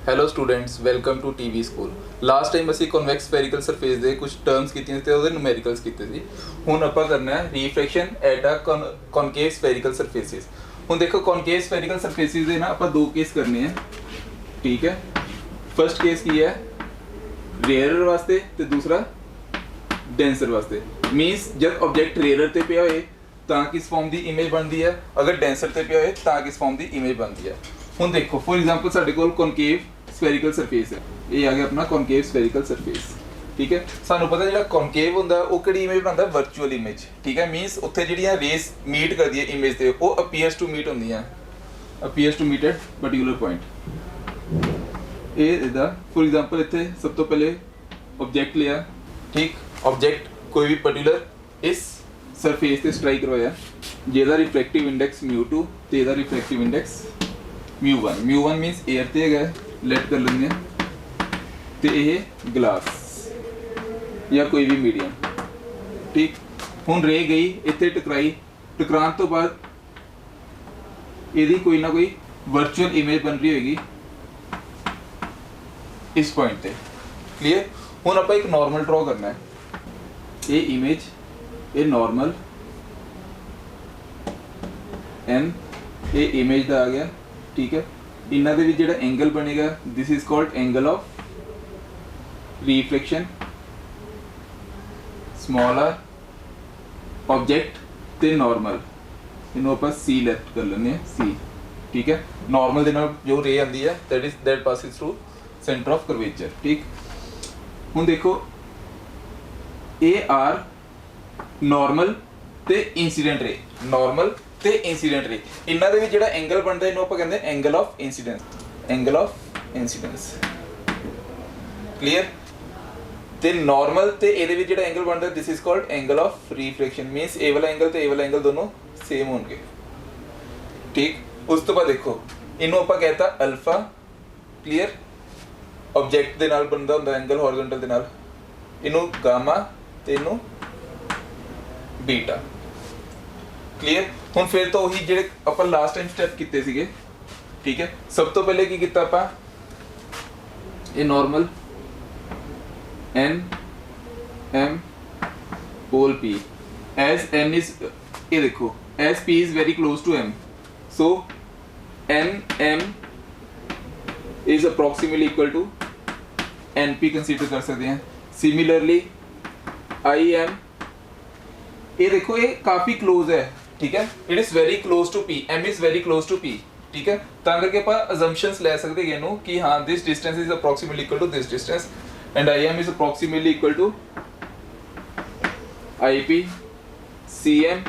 Hello students, welcome to TV school. Last time ਅਸੀਂ convex spherical surface ਦੇ ਕੁਝ terms ਕੀਤੀਆਂ ਤੇ ਉਹਦੇ ਨੂਮੈਰੀਕਲਸ ਕੀਤੇ ਸੀ। ਹੁਣ ਆਪਾਂ ਕਰਨਾ ਹੈ ਰੀਫ੍ਰੈਕਸ਼ਨ ਐਟ ਅ ਕਨਕੇਵ ਸਫੈਰੀਕਲ ਸਰਫੇਸਿਸ। ਹੁਣ ਦੇਖੋ ਕਨਕੇਵ ਸਫੈਰੀਕਲ ਸਰਫੇਸਿਸ ਦੇ ਨਾ ਆਪਾਂ ਦੋ ਕੇਸ ਕਰਨੇ ਆ, ਠੀਕ ਹੈ। ਫਸਟ ਕੇਸ ਕੀ ਹੈ, ਰੇਅਰਰ ਵਾਸਤੇ ਤੇ ਦੂਸਰਾ ਡੈਂਸਰ ਵਾਸਤੇ। ਮੀਨਸ ਜਦ ਆਬਜੈਕਟ ਰੇਅਰਰ ਤੇ ਪਿਆ ਹੋਏ ਤਾਂ ਕਿਸ ਫਾਰਮ ਦੀ ਇਮੇਜ ਬਣਦੀ ਹੈ, ਅਗਰ ਡੈਂਸਰ ਤੇ ਪਿਆ ਹੋਏ ਤਾਂ ਕਿਸ ਫਾਰਮ ਦੀ ਇਮੇਜ ਬਣਦੀ ਹੈ। ਹੁਣ ਦੇਖੋ ਫॉर एग्जांपल ਸਾਡੇ ਕੋਲ ਕਨਕੇਵ ਸਫੈਰੀਕਲ ਸਰਫੇਸ ਹੈ, ਇਹ ਆ ਗਿਆ ਆਪਣਾ ਕਨਕੇਵ ਸਫੈਰੀਕਲ ਸਰਫੇਸ, ਠੀਕ ਹੈ। ਸਾਨੂੰ ਪਤਾ ਜਿਹੜਾ ਕਨਕੇਵ ਹੁੰਦਾ ਉਹ ਕਿਹੜੀ ਇਮੇਜ ਬਣਾਉਂਦਾ, ਵਰਚੁਅਲ ਇਮੇਜ, ਠੀਕ ਹੈ। ਮੀਨਸ ਉੱਥੇ ਜਿਹੜੀਆਂ ਰੇਸ ਮੀਟ ਕਰਦੀ ਹੈ ਇਮੇਜ ਤੇ ਉਹ ਅਪੀਅਰਸ ਟੂ ਮੀਟ ਹੁੰਦੀਆਂ, appears to meet at particular point. ਇਹ ਇਹਦਾ ਫॉर एग्जांपल ਇੱਥੇ ਸਭ ਤੋਂ ਪਹਿਲੇ ਆਬਜੈਕਟ ਲਿਆ, ਠੀਕ। ਆਬਜੈਕਟ ਕੋਈ ਵੀ ਪਾਰਟਿਕੂਲਰ ਇਸ ਸਰਫੇਸ ਤੇ ਸਟ੍ਰਾਈਕ ਕਰਵਾਇਆ, ਜਿਹਦਾ ਰਿਫਰੈਕਟਿਵ ਇੰਡੈਕਸ μ2 ਤੇ ਇਹਦਾ ਰਿਫਰੈਕਟਿਵ ਇੰਡੈਕਸ μ1। μ1 ਮੀਨਸ 에ਅਰ ਤੇ ਹੈਗਾ, ਲੈਟ ਕਰ ਲੈਂਦੇ ਹਾਂ, ਤੇ ਇਹ ਗਲਾਸ ਜਾਂ ਕੋਈ ਵੀ ਮੀਡੀਅਮ, ਠੀਕ। ਹੁਣ ਰੇ ਗਈ ਇੱਥੇ ਟਕਰਾਈ, ਟਕਰਾਉਣ ਤੋਂ ਬਾਅਦ ਇਹਦੀ ਕੋਈ ਨਾ ਕੋਈ ਵਰਚੁਅਲ ਇਮੇਜ ਬਣ ਰਹੀ ਹੋਏਗੀ ਇਸ ਪੁਆਇੰਟ ਤੇ, ਕਲੀਅਰ। ਹੁਣ ਆਪਾਂ ਇੱਕ ਨਾਰਮਲ ਡਰਾ ਕਰਨਾ ਹੈ, ਇਹ ਇਮੇਜ, ਇਹ ਨਾਰਮਲ ਐਨ, ਇਹ ਇਮੇਜ ਦਾ ਆ ਗਿਆ, ਠੀਕ ਹੈ। ਇਹਨਾਂ ਦੇ ਵਿੱਚ ਜਿਹੜਾ ਐਂਗਲ ਬਣੇਗਾ, this is called angle of reflection, small r object ਤੇ ਨਾਰਮਲ, ਇਹਨੂੰ ਆਪਾਂ ਸੀ ਲੈਫਟ ਕਰ ਲੈਂਦੇ ਹਾਂ, ਸੀ, ਠੀਕ ਹੈ। ਨਾਰਮਲ ਦੇ ਨਾਲ ਜੋ ਰੇ ਆਉਂਦੀ ਹੈ that passes through center of curvature, ਠੀਕ। ਹੁਣ ਦੇਖੋ ਇਹ ਆਰ ਨਾਰਮਲ ਤੇ ਇਨਸੀਡੈਂਟ ਰੇ, ਨਾਰਮਲ ਤੇ ਇਨਸੀਡੈਂਟ ਰੇ, ਇਹਨਾਂ ਦੇ ਵਿੱਚ ਜਿਹੜਾ ਐਂਗਲ ਬਣਦਾ ਇਹਨੂੰ ਆਪਾਂ ਕਹਿੰਦੇ angle of incidence, angle of incidence, clear. ਤੇ ਨਾਰਮਲ ਤੇ ਇਹਦੇ ਵਿੱਚ ਜਿਹੜਾ ਐਂਗਲ ਬਣਦਾ ਦਿਸ is called angle of reflection. Means ਇਹ ਵਾਲਾ ਐਂਗਲ ਤੇ ਇਹ ਵਾਲਾ ਐਂਗਲ ਦੋਨੋਂ ਸੇਮ ਹੋਣਗੇ, ਠੀਕ। ਉਸ ਤੋਂ ਬਾਅਦ ਦੇਖੋ ਇਹਨੂੰ ਆਪਾਂ ਕਹਿਤਾ ਅਲਫਾ, ਕਲੀਅਰ। ਆਬਜੈਕਟ ਦੇ ਨਾਲ ਬਣਦਾ ਹੁੰਦਾ ਐਂਗਲ ਹੌਰੀਜ਼ੌਨਟਲ ਦੇ ਨਾਲ, ਇਹਨੂੰ ਗਾਮਾ ਤੇ ਇਹਨੂੰ ਬੀਟਾ, ਕਲੀਅਰ। ਹੁਣ ਫਿਰ ਤੋਂ ਉਹੀ ਜਿਹੜੇ ਆਪਾਂ ਲਾਸਟ ਟਾਈਮ ਸਟੈਪ ਕੀਤੇ ਸੀਗੇ, ਠੀਕ ਹੈ। ਸਭ ਤੋਂ ਪਹਿਲੇ ਕੀ ਕੀਤਾ ਆਪਾਂ, ਇਹ normal n m whole p as n is, ਇਹ ਦੇਖੋ as p is very close to m, so n m is approximately equal to np consider ਕਰ ਸਕਦੇ ਹਾਂ। Similarly I m, ਇਹ ਦੇਖੋ ਇਹ ਕਾਫੀ ਕਲੋਜ਼ ਹੈ, ਠੀਕ ਹੈ। It is very close to p, m is very close to p, ਠੀਕ ਹੈ। ਤਾਂ ਕਰਕੇ ਆਪਾਂ ਅਜ਼ੰਪਸ਼ਨਸ ਲੈ ਸਕਦੇ ਹਾਂ ਇਹਨੂੰ ਕਿ ਹਾਂ this distance is approximately equal to this distance and im is approximately equal to ip cm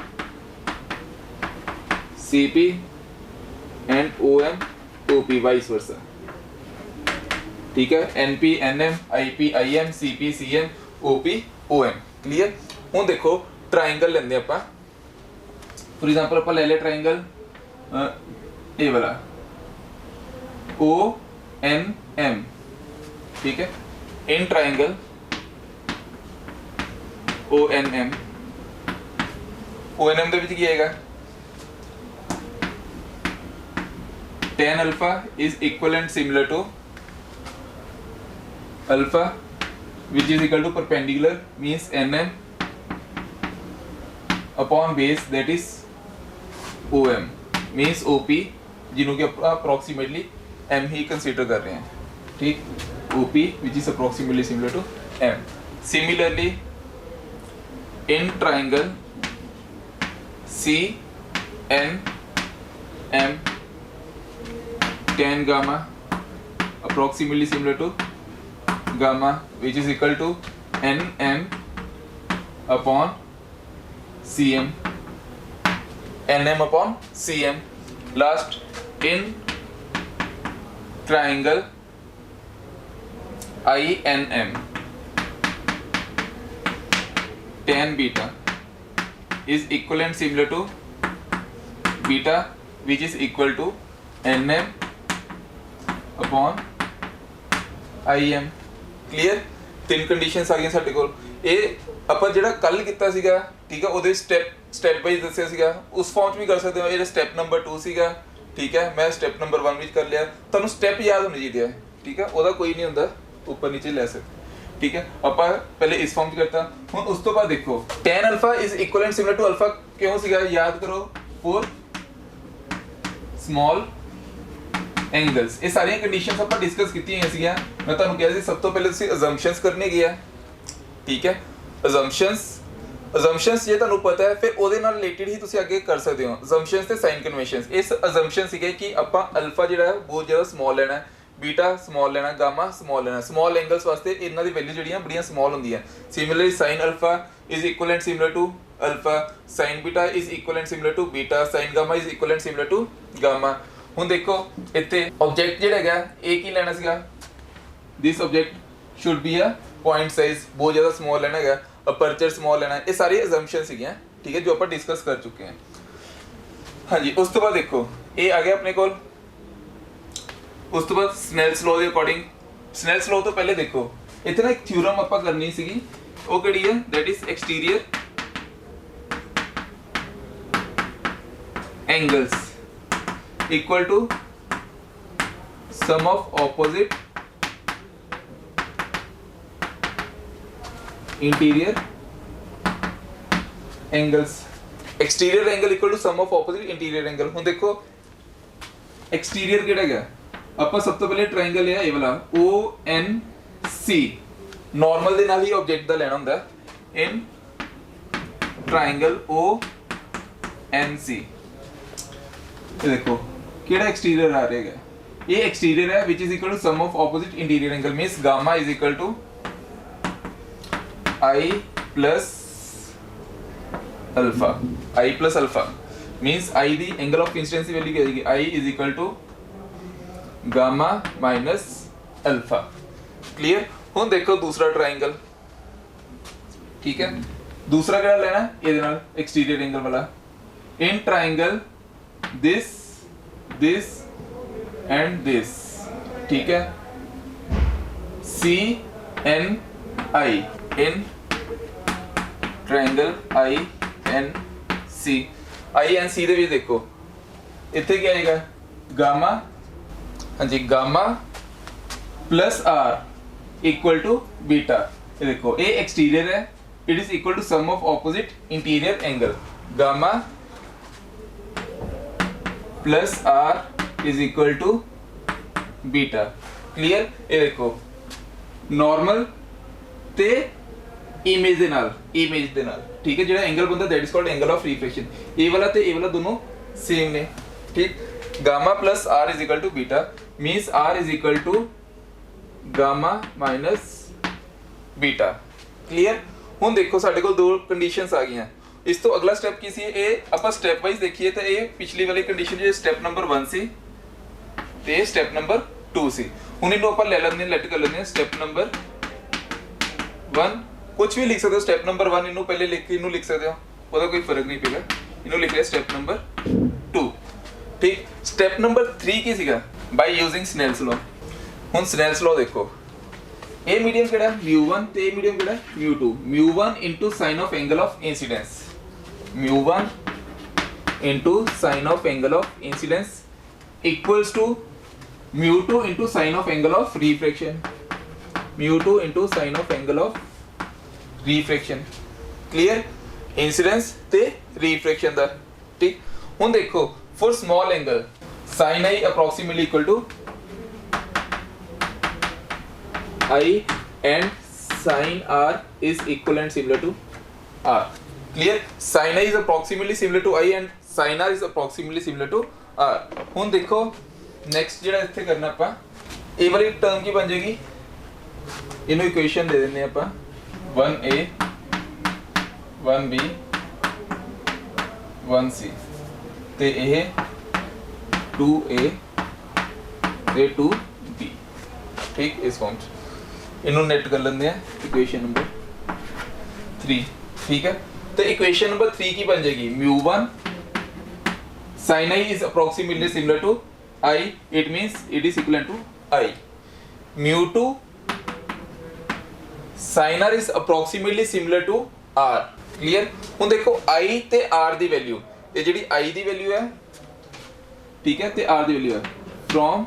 cp and om op, vice versa, ठीक है। np nm ip im cp cm op om, clear. ਹੁਣ देखो triangle लेंदे ਆਪਾਂ, for example ਆਪਾਂ ਲੈ ਲਿਆ triangle ਇਹ वाला o n m, ठीक है। In triangle o n m ਦੇ ਵਿੱਚ ਕੀ ਆਏਗਾ, tan alpha is equivalent similar to alpha which is equal to perpendicular, means nm upon base that is om, means op, ਜਿਹਨੂੰ ਕਿ ਆਪਾਂ approximately m ਹੀ consider ਕਰ ਰਹੇ ਹਾਂ, ठीक। op which is approximately similar to m. Similarly in triangle c n m tan gamma approximately similar to gamma which is equal to n m upon cm, nm upon cm. Last in triangle INM tan beta is equivalent similar to beta which is equal to nm upon im, clear। ਤਿੰਨ conditions ਆ ਗਈਆਂ ਸਾਡੇ ਕੋਲ। ਇਹ ਆਪਾਂ ਜਿਹੜਾ ਕੱਲ ਕੀਤਾ ਸੀਗਾ, ਠੀਕ ਹੈ, ਉਹਦੇ ਸਟੈਪ ਵਾਈਜ਼ ਦੱਸਿਆ ਸੀਗਾ, ਉਸ ਫਾਰਮ 'ਚ ਵੀ ਕਰ ਸਕਦੇ ਹੋ। ਇਹ ਸਟੈਪ ਨੰਬਰ 2 ਸੀਗਾ, ठीक है। मैं स्टेप नंबर 1 भी कर लिया, तुहानू स्टेप याद होने चाहिए है ठीक है, ਉਹਦਾ ਕੋਈ ਨਹੀਂ ਹੁੰਦਾ ਉੱਪਰ ਨੀਚੇ ਲੈ ਸਕਦੇ, ठीक है। ਆਪਾਂ ਪਹਿਲੇ ਇਸ ਫਾਰਮ 'ਚ ਕਰਤਾ। ਹੁਣ ਉਸ ਤੋਂ ਬਾਅਦ ਦੇਖੋ tan alpha is equivalent similar to alpha ਕਿਉਂ ਸੀਗਾ, ਯਾਦ ਕਰੋ, for small angles। ਇਹ ਸਾਰੀਆਂ ਕੰਡੀਸ਼ਨਸ ਆਪਾਂ ਡਿਸਕਸ ਕੀਤੀਆਂ ਸੀਗੀਆਂ। ਮੈਂ ਤੁਹਾਨੂੰ ਕਿਹਾ ਸੀ ਸਭ ਤੋਂ ਪਹਿਲੇ ਤੁਸੀਂ ਅਜ਼ੰਪਸ਼ਨਸ ਕਰਨੇ ਗਿਆ, ਠੀਕ ਹੈ। ਅਜ਼ੰਪਸ਼ਨਸ ਜੇ ਤੁਹਾਨੂੰ ਪਤਾ ਹੈ ਫਿਰ ਉਹਦੇ ਨਾਲ ਰਿਲੇਟਡ ਹੀ ਤੁਸੀਂ ਅੱਗੇ ਕਰ ਸਕਦੇ ਹੋ। ਅਜ਼ੰਪਸ਼ਨਸ ਤੇ ਸਾਈਨ ਕਨਵੈਂਸ਼ਨਸ। ਇਸ ਅਜ਼ੰਪਸ਼ਨ ਸੀਗੇ ਕਿ ਆਪਾਂ ਅਲਫਾ ਜਿਹੜਾ ਹੈ ਬਹੁਤ ਜ਼ਿਆਦਾ ਸਮਾਲ ਲੈਣਾ ਹੈ, ਬੀਟਾ ਸਮਾਲ ਲੈਣਾ, ਗਾਮਾ ਸਮਾਲ ਲੈਣਾ। ਸਮਾਲ ਐਂਗਲਸ ਵਾਸਤੇ ਇਹਨਾਂ ਦੀ ਵੈਲਿਊ ਜਿਹੜੀਆਂ ਬੜੀਆਂ ਸਮਾਲ ਹੁੰਦੀਆਂ। Similarly sine alpha is equivalent similar to alpha, sine beta is equivalent similar to beta, sine gamma is equivalent similar to gamma. ਹੁਣ ਦੇਖੋ ਇੱਥੇ ਆਬਜੈਕਟ ਜਿਹੜਾ ਹੈਗਾ ਇਹ ਕੀ ਲੈਣਾ ਸੀਗਾ, this object should be a point size, ਬਹੁਤ ਜ਼ਿਆਦਾ ਸਮਾਲ ਲੈਣਾ ਹੈਗਾ, ਅਪਰਚਰ ਸਮਾਲ ਲੈਣਾ। ਇਹ ਸਾਰੀ ਅਜ਼ੰਪਸ਼ਨ ਸੀਗੀਆਂ, ਠੀਕ ਹੈ, ਜੋ ਆਪਾਂ ਡਿਸਕਸ ਕਰ ਚੁੱਕੇ ਹਾਂ। ਹਾਂਜੀ, ਉਸ ਤੋਂ ਬਾਅਦ ਦੇਖੋ ਇਹ ਆ ਗਿਆ ਆਪਣੇ ਕੋਲ। ਉਸ ਤੋਂ ਬਾਅਦ ਸਨੈਲਸ ਲਾਅ ਦੇ ਅਕੋਰਡਿੰਗ, ਸਨੈਲਸ ਲਾਅ ਤੋਂ ਪਹਿਲੇ ਦੇਖੋ ਇੱਥੇ ਨਾ ਇੱਕ ਥਿਊਰਮ ਆਪਾਂ ਕਰਨੀ ਸੀਗੀ, ਉਹ ਕਿਹੜੀ ਹੈ, that is exterior angles equal to sum of opposite interior angles. Exterior angle equal to sum of opposite interior angle. हुन देखो एक्सटीरियर केड़ा है, ਆਪਾਂ ਸਭ ਤੋਂ ਪਹਿਲੇ ਟ੍ਰਾਇੰਗਲ ਲਿਆ ਇਹ ਵਾਲਾ ONC, ਨਾਰਮਲ ਦੇ ਨਾਲ ਹੀ ਆਬਜੈਕਟ ਦਾ ਲੈਣਾ ਹੁੰਦਾ ਇਨ ਟ੍ਰਾਇੰਗਲ ONC। ਇਹ ਦੇਖੋ ਕਿਹੜਾ ਐਕਸਟੀਰੀਅਰ ਆ ਰਿਹਾ ਹੈ, ਇਹ ਐਕਸਟੀਰੀਅਰ ਹੈ which is equal to sum of opposite interior angle, means gamma is equal to I plus alpha। I plus alpha means I the angle of incidence की वैल्यू क्या आएगी, I is equal to gamma minus alpha। Clear. ਹੁਣ देखो दूसरा triangle, ठीक है, दूसरा क्या लेना है ਇਹਦੇ ਨਾਲ एक्सटीरियर एंगल वाला, in triangle this this and this, ठीक है, CNI in triangle INC। INC ਦੇ ਵਿੱਚ ਦੇਖੋ ਇੱਥੇ ਕੀ ਆਏਗਾ, ਗਾਮਾ, ਹਾਂਜੀ, gamma plus R equal to beta. ਇਹ ਦੇਖੋ ਇਹ ਐਕਸਟੀਰੀਅਰ ਹੈ, it is equal to sum of opposite interior angle, gamma plus R is equal to beta. Clear. ਇਹ ਦੇਖੋ ਨਾਰਮਲ ਤੇ ਇਮੇਜ ਦੇ ਨਾਲ, ਠੀਕ ਹੈ, ਜਿਹੜਾ ਐਂਗਲ ਬੰਦਾ that is called angle of refraction. ਇਹ ਵਾਲਾ ਤੇ ਇਹ ਵਾਲਾ ਦੋਨੋਂ ਸੇਮ ਨੇ, ਠੀਕ। Gamma plus R is equal to beta minus R is equal to gamma minus beta. Clear. ਹੁਣ ਦੇਖੋ ਸਾਡੇ ਕੋਲ ਦੋ ਕੰਡੀਸ਼ਨਸ ਆ ਗਈਆਂ। ਇਸ ਤੋਂ ਅਗਲਾ ਸਟੈਪ ਕੀ ਸੀ, ਇਹ ਆਪਾਂ ਸਟੈਪ ਵਾਈਜ਼ ਦੇਖੀਏ ਤਾਂ ਇਹ ਪਿਛਲੀ ਵਾਲੀ ਕੰਡੀਸ਼ਨ ਜੇ ਸਟੈਪ ਨੰਬਰ 1 ਸੀ ਤੇ ਸਟੈਪ ਨੰਬਰ 2 ਸੀ। ਹੁਣ ਇਹਨੂੰ ਆਪਾਂ ਲੈ ਲੈਂਦੇ ਹਾਂ, ਲੈਟ ਕਰ ਲੈਂਦੇ ਹਾਂ ਸਟੈਪ ਨੰਬਰ 1, कुछ भी लिख सकते हो। स्टेप नंबर 1 इनू पहले लिख के इनू लिख सकते हो, ਉਹਦਾ ਕੋਈ ਫਰਕ ਨਹੀਂ ਪੈਗਾ। इनू लिख लिया स्टेप नंबर 2, ठीक। स्टेप नंबर 3 ਕੀ ਸੀਗਾ, ਬਾਈ ਯੂਜ਼ਿੰਗ ਸਨੈਲਸ ਲਾਅ। ਹੁਣ ਸਨੈਲਸ ਲਾਅ ਦੇਖੋ, ਇਹ ਮੀਡੀਅਮ ਕਿਹੜਾ μ1 ਤੇ ਇਹ ਮੀਡੀਅਮ ਕਿਹੜਾ μ2। μ1 into sine of angle of incidence, μ1 into sine of angle of incidence equals to μ2 into sine of angle of refraction, μ2 into sine of angle of refraction. Clear. Incidence ते refraction दा, ठीक। हुन देखो for small angle sin I approximately equal to I and sin R is equivalent similar to R। Clear। sin I is approximately similar to I and sin R is approximately similar to R। हुन देखो next ਜਿਹੜਾ ਇੱਥੇ ਕਰਨਾ ਆਪਾਂ, ਇਹ ਵਾਲੀ term ਕੀ ਬਣ ਜਾਏਗੀ, ਇਹਨੂੰ ਇਕੁਏਸ਼ਨ ਦੇ ਦਿੰਦੇ ਆਪਾਂ 1A 1B 1C ਤੇ ਇਹ 2A ਤੇ 2B, ਠੀਕ। ਇਸ ਫਾਰਮ ਚ ਇਹਨੂੰ ਨੈਟ ਕਰ ਲੈਂਦੇ ਆ ਇਕੁਏਸ਼ਨ ਨੰਬਰ 3, ਠੀਕ ਹੈ। ਤੇ ਇਕੁਏਸ਼ਨ ਨੰਬਰ 3 ਕੀ ਬਣ ਜਾਏਗੀ, μ1 sin I is approximately similar to I, it means it is equivalent to I। μ2 sin R is approximately similar to R। Clear। ਹੁਣ ਦੇਖੋ I ਤੇ R ਦੀ ਵੈਲਿਊ, ਇਹ ਜਿਹੜੀ I ਦੀ ਵੈਲਿਊ ਹੈ, ਠੀਕ ਹੈ, ਤੇ R ਦੀ ਵੈਲਿਊ ਹੈ, from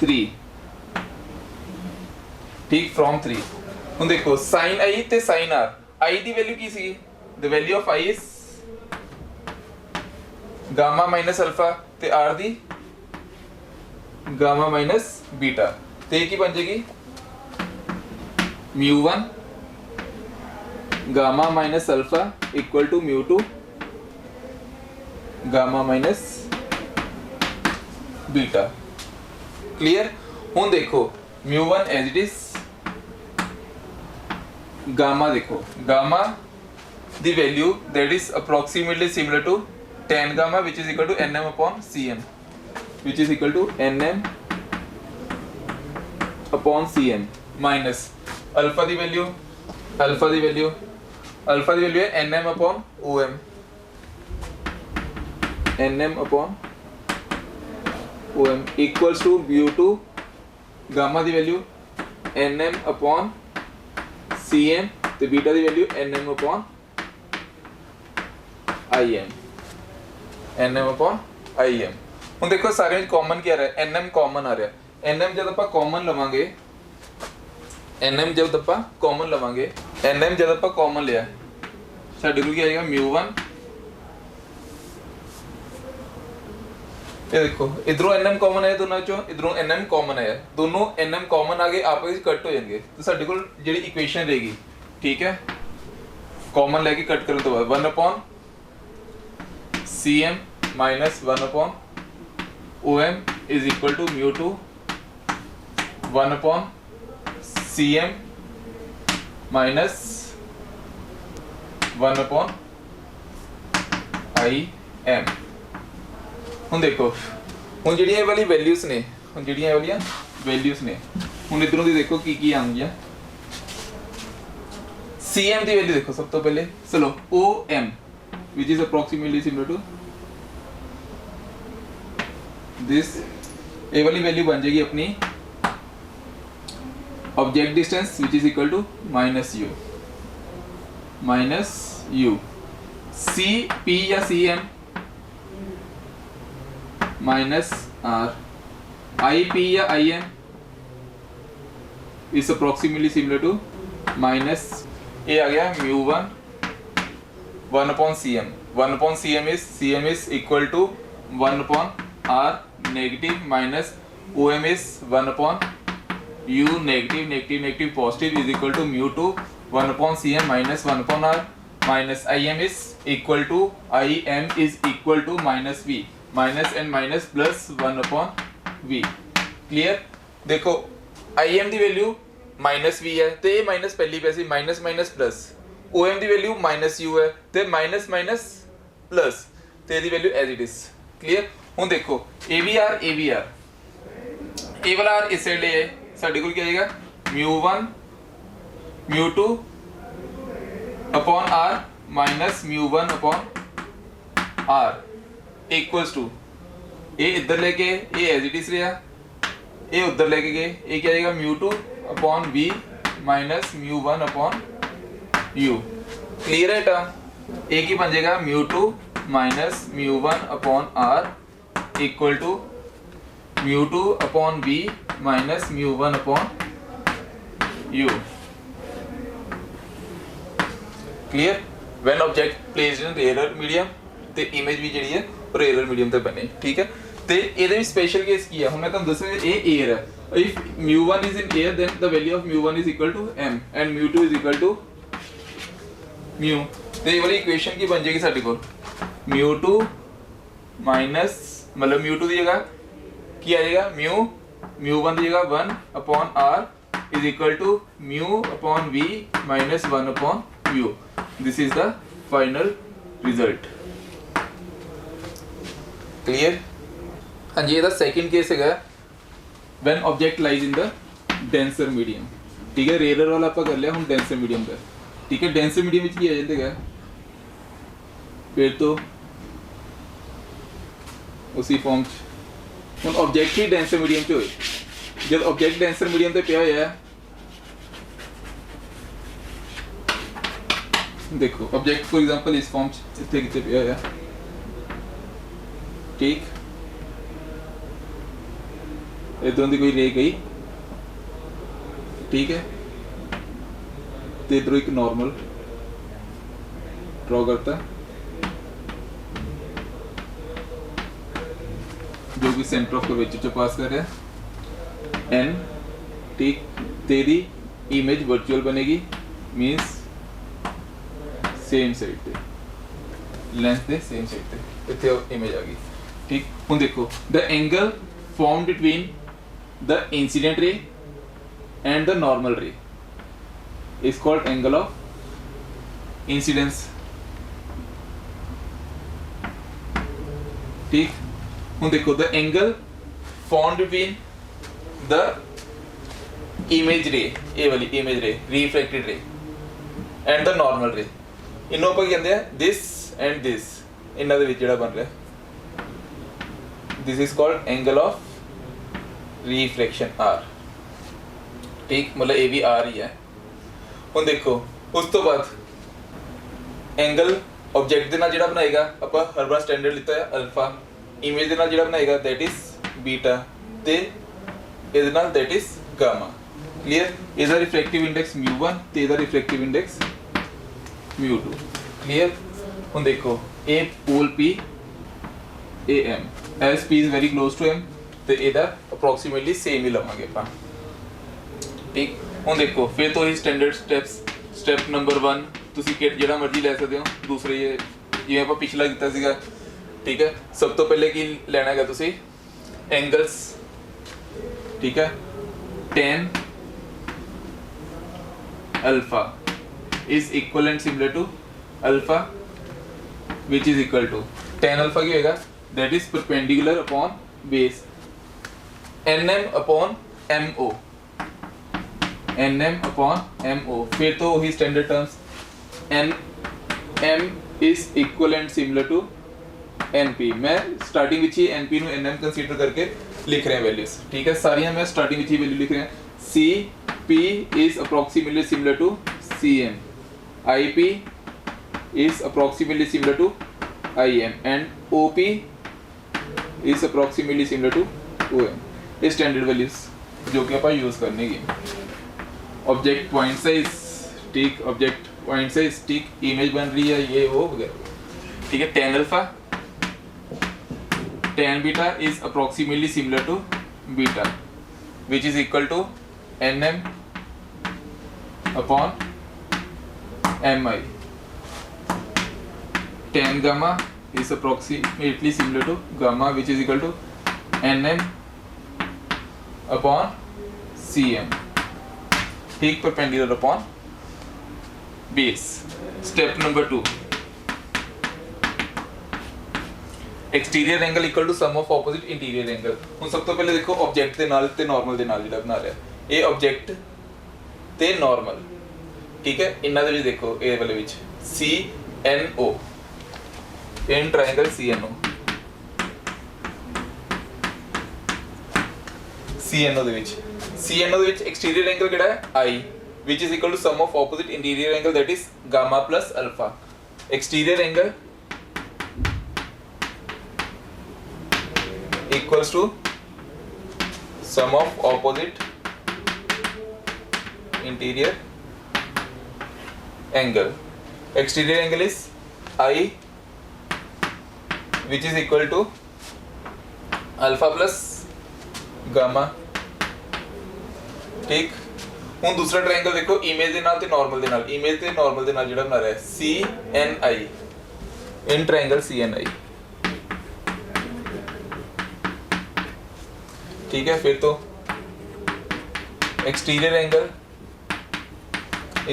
3 ठीक फ्रॉम 3 ਹੁਣ ਦੇਖੋ sin i ਤੇ sin r i the value Ki C the value of i is gamma minus alpha ਤੇ r ਦੀ gamma minus beta ਤੇ ਇਹ ਕੀ ਬਣ ਜਾਏਗੀ mu1 gamma minus alpha equal to mu2 gamma minus beta clear ਹੁਣ देखो mu1 as it is gamma देखो gamma the value that is approximately similar to tan gamma which is equal to nm upon cm which is equal to nm upon cm minus alpha the value है nm upon om nm upon om equals to mu2 gamma the value nm upon cm ਤੇ ਬੀਟਾ ਦੀ value nm upon im nm upon im ਹੁਣ ਦੇਖੋ ਸਾਰੇ ਵਿੱਚ common ਕੀ ਆ ਰਿਹਾ nm common ਆ ਰਿਹਾ nm ਜਦ ਆਪਾਂ ਕਾਮਨ ਲਵਾਂਗੇ nm ਜਦ ਆਪਾਂ ਕਾਮਨ ਲਿਆ ਸਾਡੇ ਕੋਲ ਕੀ ਆਏਗਾ mu1 ये देखो इधरों nm कॉमन है दोनों चो इधरों nm कॉमन है दोनों nm कॉमन आगे आपस में कट हो जाएंगे तो साडे कोल जेडी इक्वेशन रहेगी ठीक है कॉमन लेके कट करो तो 1 upon cm minus 1 upon om is equal to mu2 1 upon cm minus 1 upon im ਹੁਣ ਦੇਖੋ ਹੁਣ ਜਿਹੜੀਆਂ ਇਹ ਵਾਲੀ ਵੈਲਿਊਜ਼ ਨੇ ਹੁਣ ਜਿਹੜੀਆਂ ਇਹ ਵਾਲੀਆਂ ਵੈਲਿਊਜ਼ ਨੇ ਹੁਣ ਇਧਰੋਂ ਦੀ ਦੇਖੋ ਕੀ ਆਉਂਗੀਆਂ cm ਦੀ ਵੈਲਿਊ ਦੇਖੋ ਸਭ ਤੋਂ ਪਹਿਲੇ ਚਲੋ om which is approximately similar to this ਇਹ ਵਾਲੀ ਵੈਲਿਊ ਬਣ ਜਾਏਗੀ ਆਪਣੀ object distance which is equal to minus u cp या cm minus r ip या im is approximately similar to minus ये आ गया mu1 1 upon cm is equal to 1 upon r negative minus om is 1 upon u negative positive is equal to mu2 1 upon cm minus 1 upon r minus im is equal to minus v minus and minus plus 1 upon v clear देखो im दी value minus v है ते ये minus पहली पैसी minus minus plus om दी value minus u है ते माइनस माइनस प्लस ते दी value as it is clear हुन देखो avr a वाला r इस साइड ले साडे कोल क्या आएगा mu1 mu2 upon r minus mu1 upon r equals to ए इधर लेके ए एज इट इज रहा ए उधर लेके गए ए क्या आएगा mu2 upon v minus mu1 upon u clear है टर्म ए की बन जाएगा mu2 minus mu1 upon r equal to mu2 upon v minus mu1 upon u clear when object placed in rare medium ਤੇ image ਵੀ ਜਿਹੜੀ ਹੈ rare medium ਤੇ ਬਣੇ ਠੀਕ ਹੈ ਤੇ ਇਹਦੇ ਵਿੱਚ ਸਪੈਸ਼ਲ ਕੇਸ ਕੀ ਹੈ ਹੁਣ ਮੈਂ ਤੁਹਾਨੂੰ ਦੱਸਿਆ ਇਹ 에ਅਰ ਹੈ if mu1 is in air then the value of mu1 is equal to m and mu2 is equal to mu ਤੇ ਇਹ ਵਾਲੀ ਇਕੁਏਸ਼ਨ ਕੀ ਬਣ ਜਾਏਗੀ ਸਾਡੇ ਕੋਲ mu2 ਮਾਈਨਸ मतलब mu2 ਦੀ ਜਗ੍ਹਾ ਕੀ ਆ ਜਾਏਗਾ mu1 ਦੀ ਜਗ੍ਹਾ 1 upon r is equal to mu upon v minus 1 upon u this is the final result clear हाँ जी ये सेकंड केस है when object lies in the denser medium ठीक है रेयर वाला आप कर लिया हम डेंसर मीडियम का ठीक है डेंसर मीडियम में आ जाते हैं फिर तो उसी फॉर्म हम ऑब्जेक्ट ही डेंसर मीडियम च होए जब ऑब्जेक्ट डेंसर मीडियम ते पिया होया देखो ऑब्जेक्ट फॉर एग्जांपल इस फॉर्म च इत्थे किते पिया होया ठीक इधरों की कोई रे गई, ठीक है, तो इधरों एक नॉर्मल ड्रॉ करता जो कि सेंटर ऑफ कर्वेचर च पास कर रहा है एन, ठीक, तेरी इमेज वर्चुअल बनेगी, मीन्स सेम साइड पे, लेंथ दे सेम साइड पे इतने इमेज आ गई, ठीक। हुण देखो the angle form between the incident रे एंड द नॉर्मल रे is called angle of incidence, ठीक। हुण देखो the angle form between the image रे, ये वाली इमेज रे, रिफ्रैक्टेड रे एंड द नॉर्मल रे, इन्हों ਆਪਾਂ ਕੀ ਕਹਿੰਦੇ ਆ this and this, ਇਹਨਾਂ ਦੇ ਵਿੱਚ ਜਿਹੜਾ ਬਣ ਰਿਹਾ this is called angle of refraction R, ठीक, मतलब ये भी R ही है। ਹੁਣ देखो उस तो बाद एंगल ऑब्जेक्ट ਦੇ ਨਾਲ ਜਿਹੜਾ ਬਣਾਏਗਾ ਆਪਾਂ ਹਰ ਵਾਰ ਸਟੈਂਡਰਡ ਲਿੱਤਾ ਹੈ ਅਲਫਾ, ਇਮੇਜ ਦੇ ਨਾਲ ਜਿਹੜਾ ਬਣਾਏਗਾ that is beta ਤੇ ਇਹਦੇ ਨਾਲ that is gamma, क्लियर। ਇਹਦਾ ਰਿਫਰੈਕਟਿਵ ਇੰਡੈਕਸ μ1 ਤੇ ਇਹਦਾ ਰਿਫਰੈਕਟਿਵ ਇੰਡੈਕਸ μ2, क्लियर। ਹੁਣ देखो a pole p a m as p is very close to m ਤੇ ਇਹਦਾ approximately same ਹੀ ਲਵਾਂਗੇ ਆਪਾਂ, ਠੀਕ। ਹੁਣ देखो ਫਿਰ ਤੋਂ ਹੀ ਸਟੈਂਡਰਡ ਸਟੈਪਸ, ਸਟੈਪ ਨੰਬਰ 1 ਤੁਸੀਂ ਕਿਟ ਜਿਹੜਾ ਮਰਜ਼ੀ ਲੈ ਸਕਦੇ ਹੋ, ਦੂਸਰੇ ਜਿਵੇਂ ਆਪਾਂ ਪਿਛਲਾ ਕੀਤਾ ਸੀਗਾ, ਠੀਕ ਹੈ। ਸਭ ਤੋਂ ਪਹਿਲੇ ਕੀ ਲੈਣਾ ਹੈਗਾ ਤੁਸੀਂ एंगल्स, ठीक है, tan alpha is equal and similar to alpha which is equal to tan alpha क्या होगा, that is perpendicular upon base nm upon mo, nm upon mo, फिर तो वही standard terms n m is equal and similar to np, मैं starting विच ही np ਨੂੰ nm consider करके लिख रहे हैं वैल्यूज, ठीक है, सारियां मैं स्टार्टिंग विच ही वैल्यू लिख रहे हैं। cp is approximately similar to cm, ip is approximately similar to im and op is approximately similar to om, ये स्टैंडर्ड वैल्यूज जो कि ਆਪਾਂ यूज करने की। ऑब्जेक्ट पॉइंट साइज, ठीक, ऑब्जेक्ट पॉइंट साइज, ठीक, इमेज बन रही है ये वो वगैरह, ठीक है। tan alpha tan beta is approximately similar to beta which is equal to nm upon mi, tan gamma is approximately similar to gamma which is equal to nm upon cm, ठीक, perpendicular upon base। step number 2 exterior angle equal to sum of opposite interior angle. ਹੁਣ ਸਭ ਤੋਂ ਪਹਿਲੇ ਦੇਖੋ object ਦੇ ਨਾਲ ਤੇ normal ਦੇ ਨਾਲ ਜਿਹੜਾ ਬਣਾ ਰਿਹਾ, ਇਹ ਆਬਜੈਕਟ ਤੇ ਨਾਰਮਲ, ਠੀਕ ਹੈ। ਇਹਨਾਂ ਦੇ ਵਿੱਚ ਦੇਖੋ ਇਹ ਵਾਲੇ ਵਿੱਚ CNO, ਇਨ ਟ੍ਰਾਇੰਗਲ CNO, CNO ਦੇ ਵਿੱਚ एक्सटीरियर एंगल ਕਿਹੜਾ ਹੈ I which is equal to sum of opposite interior angle that is gamma plus alpha। Exterior angle equals to sum of opposite interior angle। exterior angle is I which is equal to alpha plus gamma, ठीक। ਹੁਣ दूसरा triangle देखो image ਦੇ ਨਾਲ ਤੇ normal ਦੇ ਨਾਲ, image ਤੇ ਨਾਰਮਲ ਦੇ ਨਾਲ ਜਿਹੜਾ ਬਣਾ ਰਿਹਾ CNI, in triangle CNI, ठीक है। फिर तो exterior angle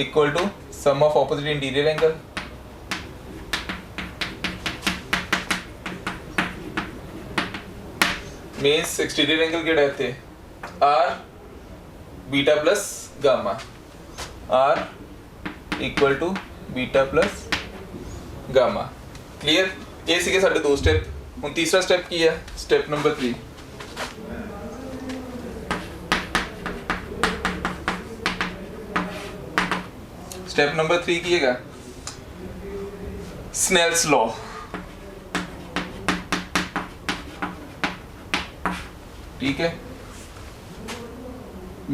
equal to sum of opposite interior angle, means exterior angle के रहते r beta plus gamma, r equal to beta plus gamma, clear. ये सीखे साढ़े 2 स्टेप। ਹੁਣ तीसरा स्टेप की है, स्टेप नंबर 3। स्टेप नंबर 3 कीजिएगा स्नेल्स लॉ, ठीक है।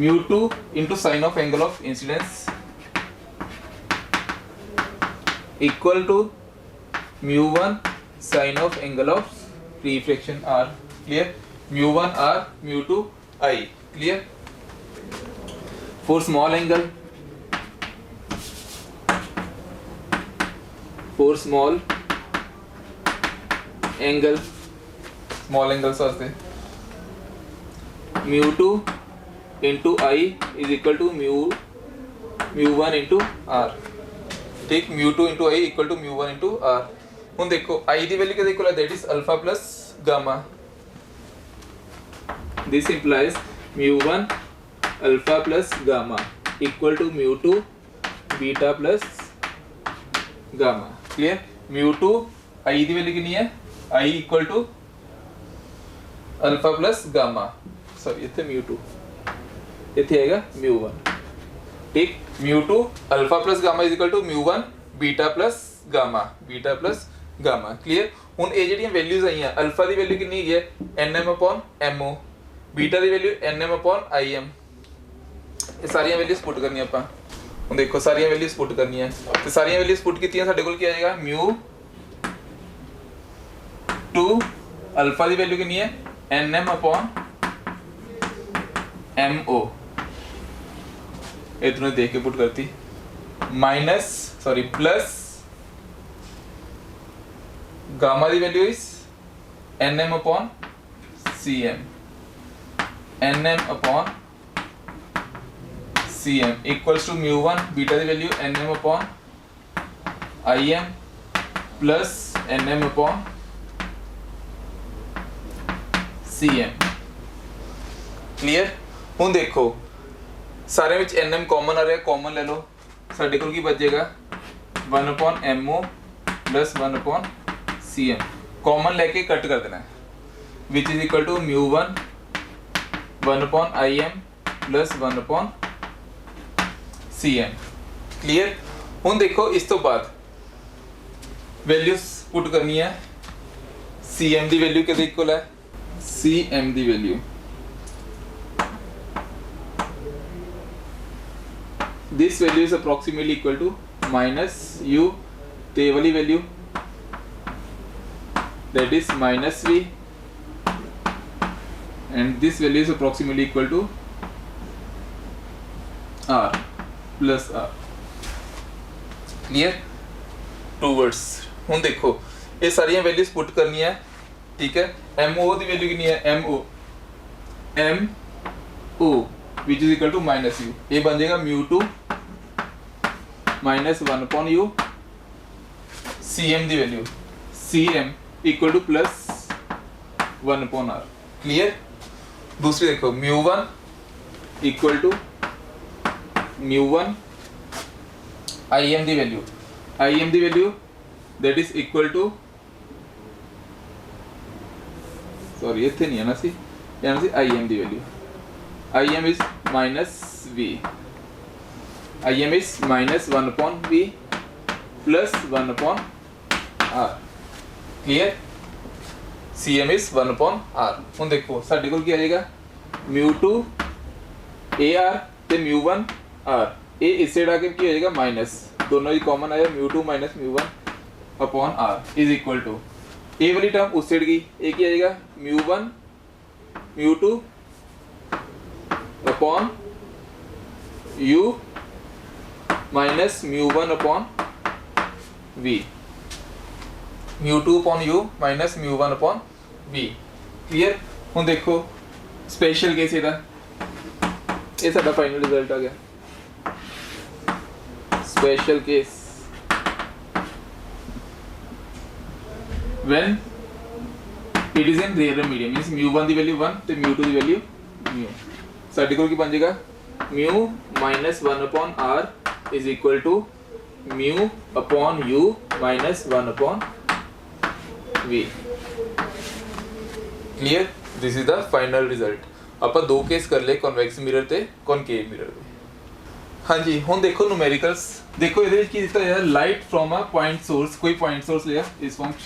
mu2 into sine of angle of incidence equal to mu1 sine of angle of refraction r. Clear? mu1 r, mu2 I. Clear? For small angle, small angles वास्ते mu2 into I is equal to mu1 into r. ठीक, mu2 into I equal to mu1 into r. ਹੁਣ देखो I the value किसके equal है, that is alpha plus gamma. This implies mu1 alpha plus gamma equal to mu2 beta plus gamma. Clear? mu2 I the value कितनी है, I equal to alpha plus gamma. Sorry इतने mu2 इतने आएगा mu1. ठीक, mu2 alpha plus gamma is equal to mu1 beta plus gamma. Clear? ਹੁਣ ਇਹ ਜਿਹੜੀਆਂ values ਆਈਆਂ, ਅਲਫਾ ਦੀ ਵੈਲਿਊ ਕਿੰਨੀ ਹੈ nm/mo, ਬੀਟਾ ਦੀ ਵੈਲਿਊ nm/im. ਇਹ ਸਾਰੀਆਂ ਵੈਲਿਊਜ਼ ਪੁੱਟ ਕਰਨੀਆਂ ਆਪਾਂ. ਹੁਣ ਦੇਖੋ ਸਾਰੀਆਂ ਵੈਲਿਊਜ਼ ਪੁੱਟ ਕਰਨੀਆਂ ਤੇ ਸਾਰੀਆਂ ਵੈਲਿਊਜ਼ ਪੁੱਟ ਕੀਤੀਆਂ ਸਾਡੇ ਕੋਲ ਕੀ ਆਏਗਾ, mu2 ਅਲਫਾ ਦੀ ਵੈਲਿਊ ਕਿੰਨੀ ਹੈ nm/mo. इतना देख के पुट करती plus gamma the value is nm/cm equals to mu1 beta the value nm/im plus nm/cm. Clear? ਹੁਣ देखो सारे विच nm कॉमन आ रहा है, कॉमन ले लो. साडे कोल की बचेगा 1/mo प्लस 1/cm. कॉमन लेके कट कर देना है, which is equal to mu1 1/im plus 1/cm. Clear? हुण देखो इस तो बाद वैल्यूज पुट करनी है. cm दी वैल्यू किसके इक्वल है, cm दी value this value is approximately equal to minus u, ते वाली value that is minus v, and this value is approximately equal to r plus r. Clear? Two words. ਹੁਣ देखो ये सारी वैल्यूज पुट करनी है. ठीक है, mo दी वैल्यू कितनी है, mo which is equal to minus u. ये बन जाएगा mu2 minus 1/u. cm दी value cm equal to plus 1/r. Clear? दूसरी देखो mu1 equal to mu1 im दी value that is equal to, sorry इतने नहीं है ना सी, यानी सी im दी value im is minus v, im is minus 1/v plus 1/r. Clear? cm is 1/r. ਹੁਣ देखो ਸਾਡੇ ਕੋਲ ਕੀ ਆ ਜਾਏਗਾ, mu2 ar ਤੇ mu1 r. ਇਹ ਇਸ ਸਾਈਡ ਆ ਕੇ ਕੀ ਹੋ ਜਾਏਗਾ, ਮਾਈਨਸ, दोनों ही कॉमन आया, mu2 minus mu1/r is equal to, ए वाली टर्म उस साइड गई, ए क्या आएगा, mu2 upon u minus mu1/v, mu2 upon u minus mu1/v. Clear? ਹੁਣ देखो स्पेशल केस ਇਹਦਾ, ਇਹ ਸਾਡਾ ਫਾਈਨਲ ਰਿਜ਼ਲਟ ਆ ਗਿਆ. Special case when it is in rare medium, means mu1 the value 1 ਤੇ mu2 ਦੀ ਵੈਲਿਊ mu. ਸਾਡੇ ਕੋਲ ਕੀ ਬਣ ਜਾਏਗਾ, mu minus 1/r is equal to mu upon u minus 1/v. Clear? This is the final result. ਆਪਾਂ ਦੋ case ਕਰ ਲਏ, convex mirror ਤੇ ਕਨਕੇਵ ਮਿਰਰ ਦੇ. ਹਾਂਜੀ, ਹੁਣ ਦੇਖੋ ਨੂਮੈਰੀਕਲਸ. ਦੇਖੋ ਇਹਦੇ ਵਿੱਚ ਕੀ ਦਿੱਤਾ ਹੋਇਆ, light from a point source. ਕੋਈ ਪੁਆਇੰਟ ਸੋਰਸ ਲਿਆ ਇਸ ਫॉर्म 'ਚ,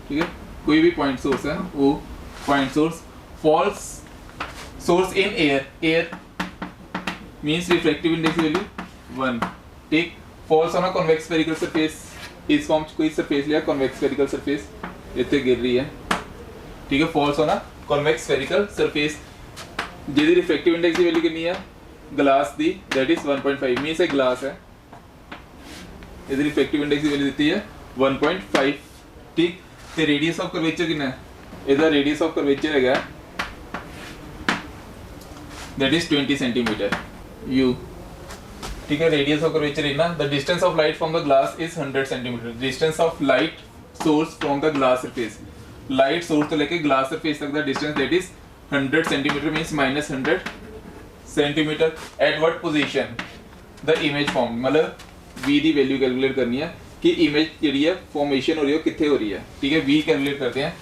ठीक है, कोई भी पॉइंट सोर्स है, वो point source falls source in air means refractive index की वैल्यू 1 ठीक। Falls on a convex spherical surface, इस फॉर्म कोई सरफेस लिया कॉन्वेक्स स्फेरिकल सरफेस इतने गिर रही है ठीक है। Falls on a convex spherical surface जिहदी रिफ्रैक्टिव इंडेक्स की वैल्यू कितनी है ग्लास दी that is 1.5 means a glass है इधर रिफ्रैक्टिव इंडेक्स की वैल्यू देती है 1.5 ठीक। ते रेडियस ऑफ कर्वेचर कितना है इधर रेडियस ऑफ कर्वेचर है दैट इज 20 सेंटीमीटर u ठीक है। रेडियस ऑफ कर्वेचर इतना the distance of light from the glass is 100 centimetre. Distance of light source from the glass surface, light source तो लेके glass surface तक the distance that is 100 centimetre means minus 100 centimetre. At what position the image form, मतलब v दी value calculate करनी है कि image जी है formation हो रही है कितने हो रही है ठीक है। v कैलकुलेट करते हैं।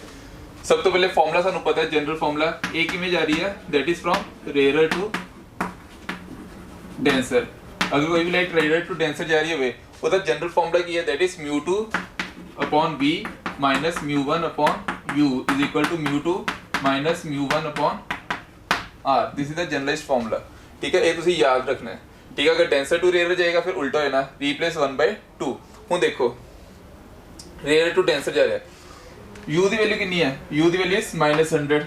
सब तो पहले फॉर्मूला सानू पता है जनरल फॉर्मूला, एक इमेज आ रही है that is from rare to denser. अगर कोई भी लाइट रेयर टू डेंसर जा रही है उसका जनरल फॉर्मूला की है that is μ2 upon v minus μ1 upon u is equal to μ2 minus μ1 upon r। This is the generalized formula ठीक है। ये तुसी याद रखना है ठीक है। अगर डेंसर टू रेयर जाएगा फिर उल्टा है ना रिप्लेस 1/2। हूँ देखो रेयर टू डेंसर जा रहा है u की वैल्यू कितनी है u की वैल्यू इज -100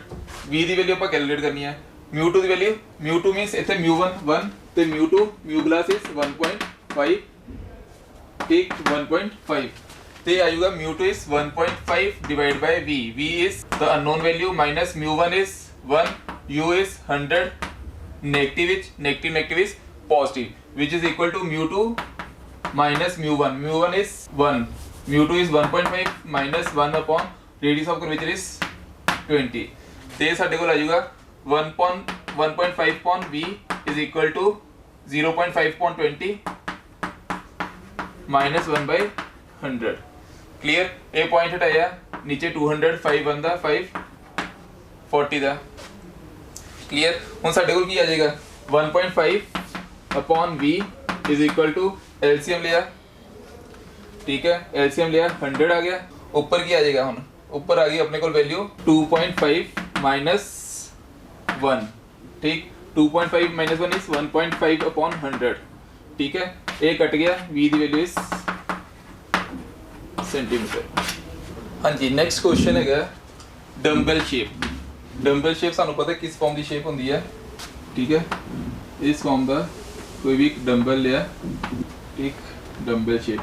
v की वैल्यू ਆਪਾਂ कैलकुलेट करनी है μ2 की वैल्यू μ2 मींस इथे μ1 1 ਤੇ μ2 μ ग्लास इज 1.5 ठीक 1.5 ਤੇ ਆਏਗਾ μ2 is 1.5 divide by v v is the unknown value minus μ1 is 1 u is 100 negative is positive which is equal to μ2 minus μ1 μ1 is 1 μ2 is 1.5 minus 1 upon radius of curvature is 20 ਤੇ ਸਾਡੇ ਕੋਲ ਆ ਜਾਊਗਾ 1.5 upon v is equal to 0.5 upon 20 minus 1 by 100 clear. A point हटाया नीचे 200 5 बनदा 540 ਦਾ clear. ਹੁਣ ਸਾਡੇ ਕੋਲ ਕੀ ਆ ਜਾਏਗਾ 1.5 upon v is equal to LCM लिया ठीक है। एलसीएम लिया 100 आ गया। ऊपर की आ जाएगा हम ऊपर आ गई अपने को वैल्यू 2.5 माइनस 1 ठीक 2.5 माइनस 1 इज 1.5 अपॉन 100 ठीक है। ए कट गया v की वैल्यू इज सेंटीमीटर। हाँ जी नेक्स्ट क्वेश्चन है डंबल शेप। डंबल शेप सानू पता है किस फॉर्म की शेप होंगी है ठीक है। इस फॉर्म का कोई भी डंबल लिया एक डंबल शेप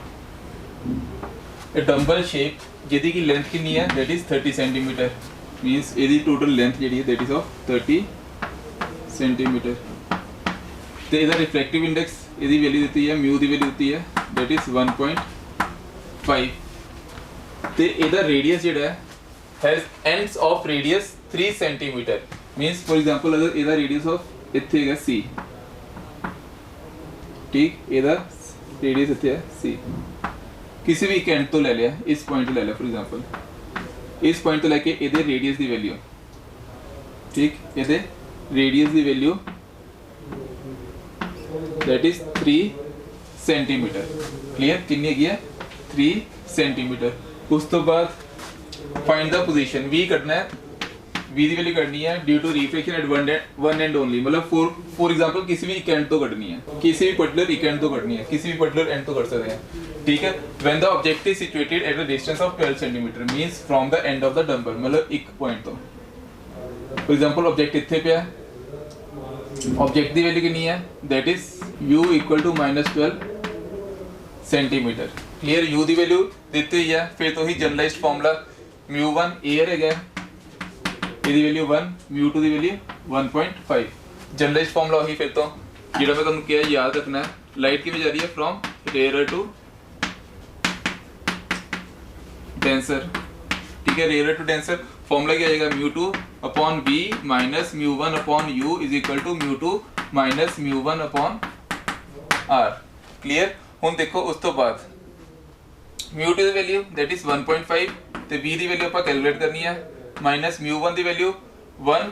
डंबल शेप जिहदी की लेंथ कितनी है दैट इज 30 सेंटीमीटर मींस इहदी टोटल लेंथ जिहड़ी है दैट इज ऑफ 30 सेंटीमीटर। तो इहदा रिफ्रैक्टिव इंडेक्स इहदी वैल्यू दी है म्यू दी वैल्यू दी है दैट इज 1.5 ते इहदा रेडियस जिहड़ा है has ends of radius 3 centimetre means for example अगर इहदा रेडियस ऑफ इत्थे है c ठीक इहदा रेडियस इत्थे है c किसी भी एंड तो ले लिया इस पॉइंट तो ले लिया फॉर एग्जांपल इस पॉइंट तो लेके इहदे रेडियस दी वैल्यू ठीक इहदे radius the value that is 3 centimetre clear कितनी है 3 सेंटीमीटर। उस तो बाद फाइंड द पोजीशन v करना है v की वैल्यू करनी है due to reflection at one end only मतलब फॉर एग्जांपल किसी भी एंड तो करनी है किसी भी पर्टिकुलर एंड तो करनी है किसी भी पर्टिकुलर एंड तो कर सकते हैं ठीक है। When the object is situated at a distance of 12 centimetre means from the end of the dumbbell मतलब एक पॉइंट तो फॉर एग्जांपल ऑब्जेक्ट इत्थे पे है ऑब्जेक्ट की वैल्यू कितनी है that is u equal to -12 centimetre clear. u की वैल्यू दी हुई है फिर तो ही जनरलाइज्ड फार्मूला μ1 एयर है ਇਹਦੀ ਵੈल्यू 1 μ2 ਦੀ ਵੈल्यू 1.5 जनरलाइज्ड फार्मूला वही फिर तो ਜਿਹੜਾ मैं ਤੁਹਾਨੂੰ ਕਿਹਾ याद रखना है लाइट किਵੇਂ जा रही है फ्रॉम रेयर टू डेंसर ठीक है। रेयर टू डेंसर फार्मूला क्या आएगा μ2 upon v minus μ1 upon u is equal to μ2 minus μ1 upon r clear. ਹੁਣ देखो उस तो बाद μ2 ਦੀ ਵੈल्यू दैट इज 1.5 ਤੇ v ਦੀ ਵੈल्यू ਆਪਾਂ ਕੈਲਕੂਲੇਟ ਕਰਨੀ ਹੈ माइनस μ1 की वैल्यू 1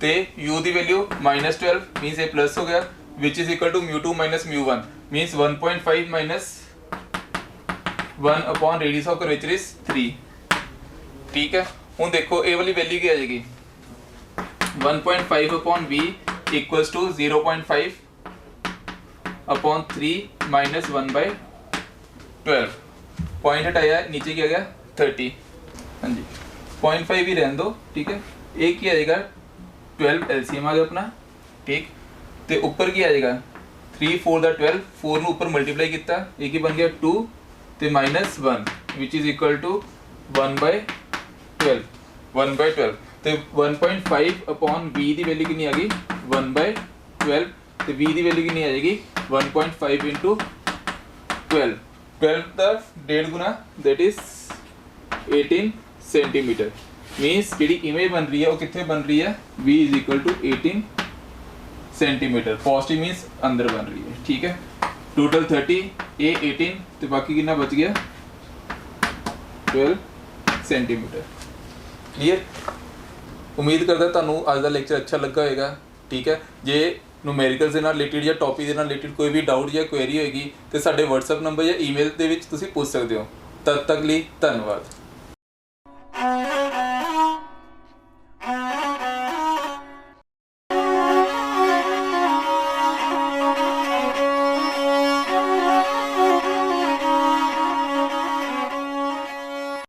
ते u की वैल्यू -12 मींस ये प्लस हो गया which is equal to μ2 minus μ1 means 1.5 minus 1 upon radius of curvature is 3 ठीक है। हुन देखो ए वाली वैल्यू क्या आ जाएगी 1.5 upon v equals to 0.5 upon 3 minus 1/12। Point हटाया, नीचे क्या गया 30। हाँ जी 0.5 ही रहने दो, ठीक है। एक की आ जाएगा 12 एलसीएम आ गया अपना, ठीक। तो ऊपर की आ जाएगा 3 4 दा 12, 4 ਨੂੰ ऊपर मल्टीप्लाई किया, एक ही बन गया 2 तो minus 1 which is equal to 1/12। 1/12 तो 1.5 अपॉन b की वैल्यू कितनी आ गई 1/12, तो b की वैल्यू कितनी आ जाएगी 1.5 इंटू 12, 12 का 1.5 गुना दैट इज 18 सेंटीमीटर। मीन्स जी इमेज बन रही है वो कितने बन रही है b is equal to 18 centimetre. Positive means अंदर बन रही है, ठीक है। टोटल 30, a 18 तो बाकी कितना बच गया 12 सेंटीमीटर। क्लीयर। उम्मीद करदा तुहानू अज दा लेक्चर अच्छा लगा होएगा, ठीक है। जे न्यूमेरिकल्स दे नाल रिलेटेड या टॉपिक दे नाल रिलेटेड कोई भी डाउट या क्वेरी होएगी तो साडे WhatsApp नंबर या ईमेल दे विच तुसीं पुछ सकदे हो। तद तक ਲਈ ਧੰਨਵਾਦ।